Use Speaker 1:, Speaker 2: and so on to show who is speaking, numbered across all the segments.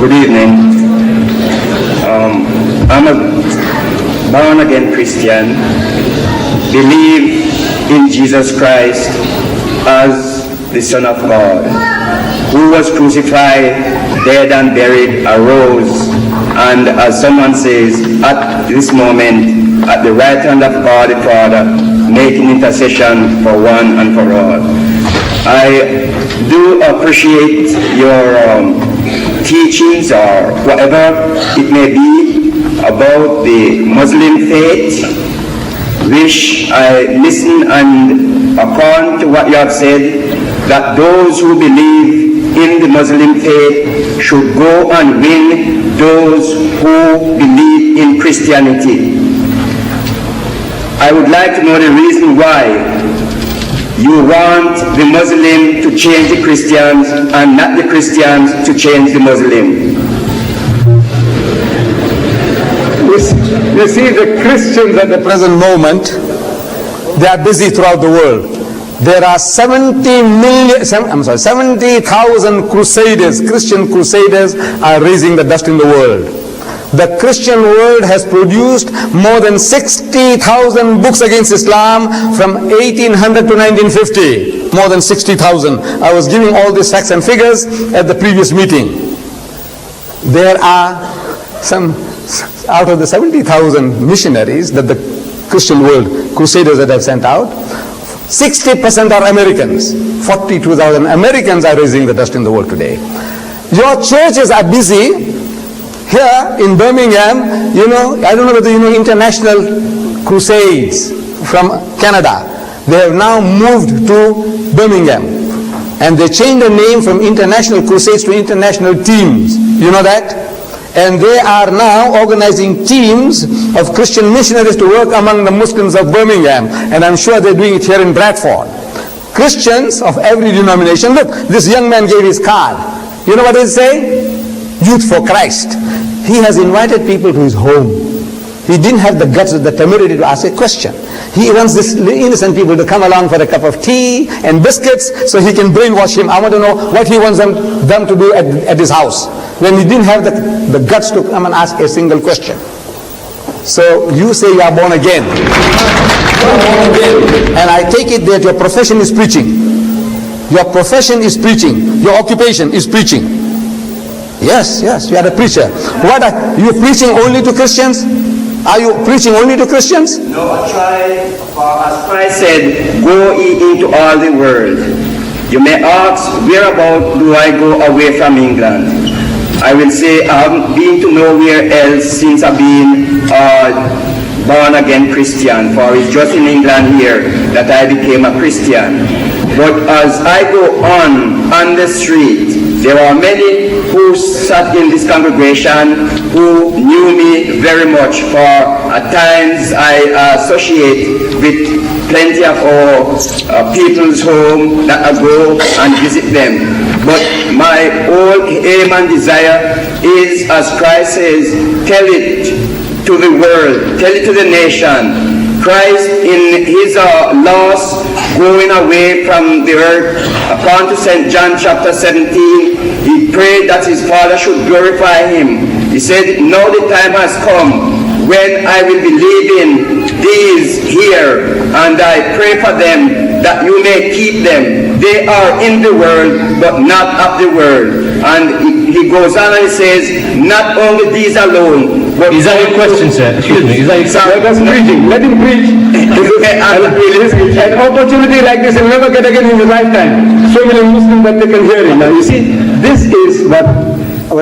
Speaker 1: Good evening. I'm a born-again Christian, believe in Jesus Christ as the Son of God, who was crucified, dead and buried, arose, and as someone says, at this moment, at the right hand of God the Father, making intercession for one and for all. I do appreciate your teachings or whatever it may be about the Muslim faith, which I listen and according to what you have said, that those who believe in the Muslim faith should go and win those who believe in Christianity. I would like to know the reason why you want the Muslim to change the Christians and not the Christians to change the Muslim.
Speaker 2: You see, the Christians at the present moment, they are busy throughout the world. There are 70,000 crusaders, Christian crusaders are raising the dust in the world. The Christian world has produced more than 60,000 books against Islam from 1800 to 1950. More than 60,000. I was giving all these facts and figures at the previous meeting. There are some, out of the 70,000 missionaries that the Christian world, crusaders that have sent out, 60% are Americans. 42,000 Americans are raising the dust in the world today. Your churches are busy. Here in Birmingham, I don't know whether you know International Crusades from Canada. They have now moved to Birmingham. And they changed the name from International Crusades to International Teams. You know that? And they are now organizing teams of Christian missionaries to work among the Muslims of Birmingham. And I'm sure they're doing it here in Bradford. Christians of every denomination. Look, this young man gave his card. You know what they say? Youth for Christ. He has invited people to his home. He didn't have the guts or the temerity to ask a question. He wants these innocent people to come along for a cup of tea and biscuits so he can brainwash him. I want to know what he wants them to do at his house, when he didn't have the guts to come and ask a single question. So you say you are born again. And I take it that your profession is preaching. Your profession is preaching. Your occupation is preaching. Yes, you are a preacher. What are you preaching only to Christians? Are you preaching only to Christians?
Speaker 1: No, I try, as Christ said, go ye into all the world. You may ask, whereabout do I go away from England? I will say, I haven't been to nowhere else since I've been born again Christian, for it's just in England here that I became a Christian. But as I go on the street, there are many who sat in this congregation who knew me very much, for at times I associate with plenty of people's home that I go and visit them. But my whole aim and desire is, as Christ says, tell it to the world, tell it to the nation. Christ in his loss, going away from the earth, according to St. John chapter 17, he prayed that his Father should glorify him. He said, now the time has come when I will be leaving these here, and I pray for them that you may keep them. They are in the world, but not of the world. And he goes on and he says, not only these alone, but...
Speaker 3: Is that your question, sir? Excuse me, is that your question?
Speaker 2: Let us preaching. Let him preach. An opportunity like this will never get again in his lifetime. So many Muslims that they can hear him. Now you see, this is what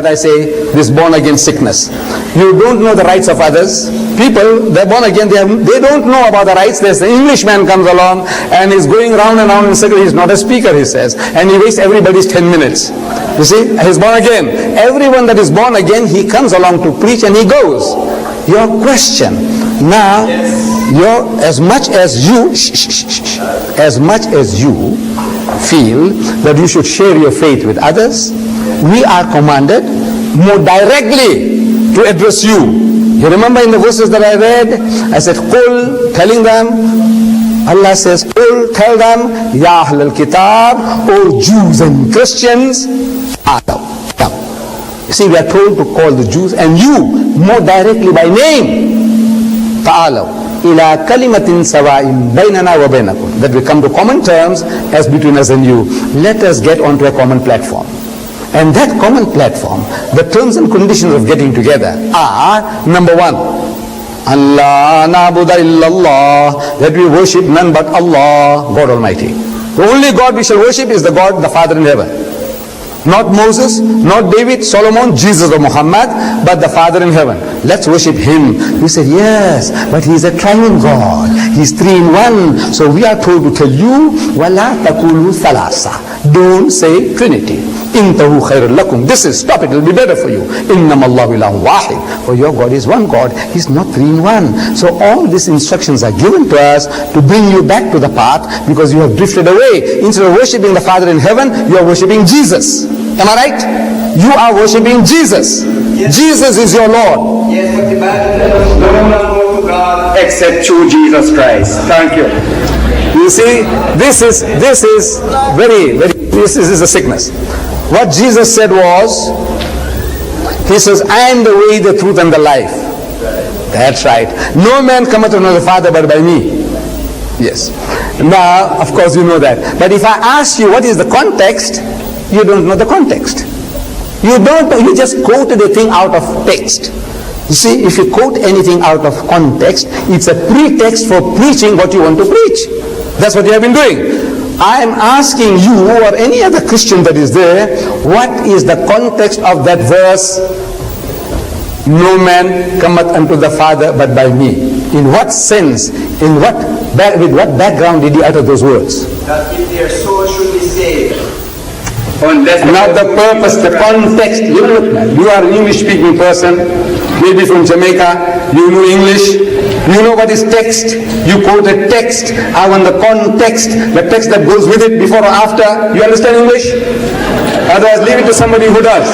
Speaker 2: I say, this born again sickness. You don't know the rights of others. People, they're born again, they don't know about the rights. There's the Englishman comes along and he's going round and round in circles. He's not a speaker, he says, and he wastes everybody's 10 minutes. You see, he's born again. Everyone that is born again, he comes along to preach and he goes. Your question now, as much as you feel that you should share your faith with others, we are commanded more directly to address you. You remember in the verses that I read, I said, Qul, telling them, Allah says, Qul, tell them, Ya Ahl al-Kitab, O Jews and Christians, come. See, we are told to call the Jews and you more directly by name. Ta'alaw ila kalimatin sawa'in baynana wa baynakum. That we come to common terms as between us and you. Let us get onto a common platform. And that common platform, the terms and conditions of getting together are, number one, Allah na'budu illallah, that we worship none but Allah, God Almighty. The only God we shall worship is the God, the Father in heaven. Not Moses, not David, Solomon, Jesus or Muhammad, but the Father in heaven. Let's worship Him. We said, yes, but He is a triune God. He's 3 in 1. So we are told to tell you, وَلَا تَقُولُوا ثَلَاثَ. Don't say Trinity. إِنْتَهُ خَيْرٌ لَكُمْ. This is, stop it, it will be better for you. إِنَّمَا اللَّهُ إِلَهٌ وَاحِدٌ. For your God is one God. He's not 3 in 1. So all these instructions are given to us to bring you back to the path because you have drifted away. Instead of worshipping the Father in heaven, you are worshipping Jesus. Am I right? You are worshipping Jesus. Yes. Jesus is your Lord.
Speaker 1: Yes, but the Bible tells us no one knows to God except through Jesus Christ. Thank you.
Speaker 2: You see, this is a sickness. What Jesus said was, He says, I am the way, the truth, and the life. That's right. No man cometh unto the Father but by me. Yes. Now, of course, you know that. But if I ask you what is the context, you don't know the context. You don't know, you just quoted a thing out of text. You see, if you quote anything out of context, it's a pretext for preaching what you want to preach. That's what you have been doing. I am asking you or any other Christian that is there, what is the context of that verse? No man cometh unto the Father but by me. In what sense, with what background did he utter those words?
Speaker 1: That if their soul should be saved.
Speaker 2: Not the purpose, the context. You are an English-speaking person, maybe from Jamaica, you know English, you know what is text, you quote a text, I want the context, the text that goes with it before or after. You understand English? Otherwise leave it to somebody who does.